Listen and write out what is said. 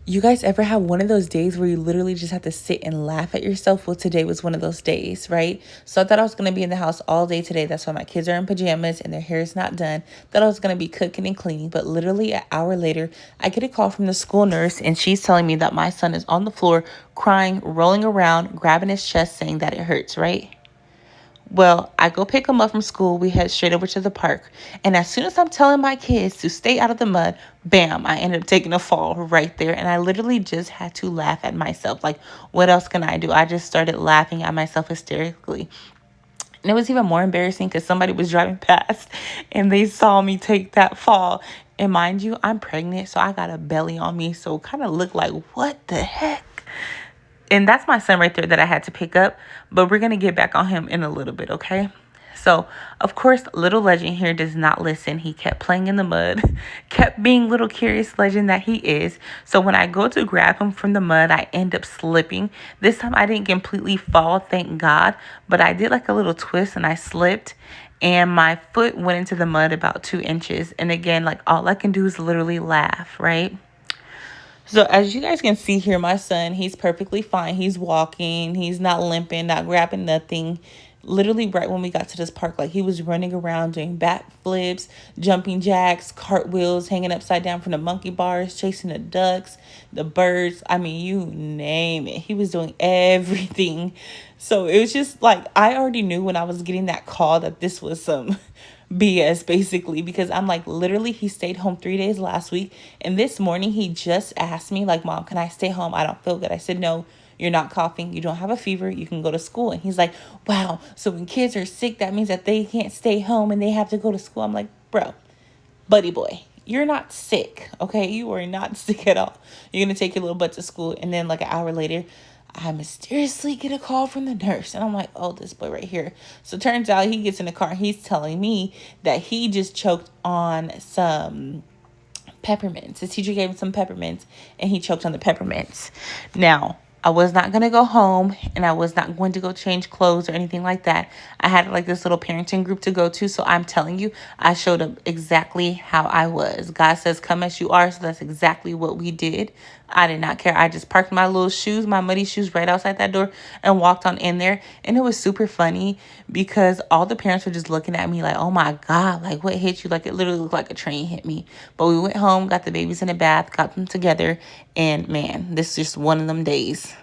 You guys ever have one of those days where you literally just have to sit and laugh at yourself? Well, today was one of those days, right? So I thought I was going to be in the house all day today. That's why my kids are in pajamas and their hair is not done. Thought I was going to be cooking and cleaning. But literally an hour later, I get a call from the school nurse and she's telling me that my son is on the floor crying, rolling around, grabbing his chest, saying that it hurts, right? Well, I go pick him up from school. We head straight over to the park. And as soon as I'm telling my kids to stay out of the mud, bam, I ended up taking a fall right there. And I literally just had to laugh at myself. Like, what else can I do? I just started laughing at myself hysterically. And it was even more embarrassing because somebody was driving past and they saw me take that fall. And mind you, I'm pregnant, so I got a belly on me. So it kind of looked like, what the heck? And that's my son right there that I had to pick up. But we're going to get back on him in a little bit, okay? So, of course, little legend here does not listen. He kept playing in the mud, kept being little curious legend that he is. So when I go to grab him from the mud, I end up slipping. This time I didn't completely fall, thank God, but I did like a little twist and I slipped and my foot went into the mud about 2 inches. And again, like all I can do is literally laugh, right? So as you guys can see here, my son, he's perfectly fine. He's walking. He's not limping, not grabbing nothing. Literally right when we got to this park, like he was running around doing backflips, jumping jacks, cartwheels, hanging upside down from the monkey bars, chasing the ducks, the birds. I mean, you name it. He was doing everything. So it was just like I already knew when I was getting that call that this was some BS basically because I'm like literally he stayed home 3 days last week and this morning he just asked me like, Mom, can I stay home? I don't feel good. I said, no, you're not coughing, you don't have a fever, you can go to school. And he's like, wow, so when kids are sick that means that they can't stay home and they have to go to school. I'm like, bro, buddy boy, you're not sick, okay? You are not sick at all. You're gonna take your little butt to school. And then like an hour later, I mysteriously get a call from the nurse. And I'm like, oh, this boy right here. So turns out he gets in the car. He's telling me that he just choked on some peppermints. His teacher gave him some peppermints and he choked on the peppermints. Now, I was not going to go home and I was not going to go change clothes or anything like that. I had like this little parenting group to go to. So I'm telling you, I showed up exactly how I was. God says, come as you are. So that's exactly what we did. I did not care. I just parked my little shoes, my muddy shoes right outside that door and walked on in there. And it was super funny because all the parents were just looking at me like, oh my God, like what hit you? Like it literally looked like a train hit me. But we went home, got the babies in a bath, got them together. And man, this is just one of them days.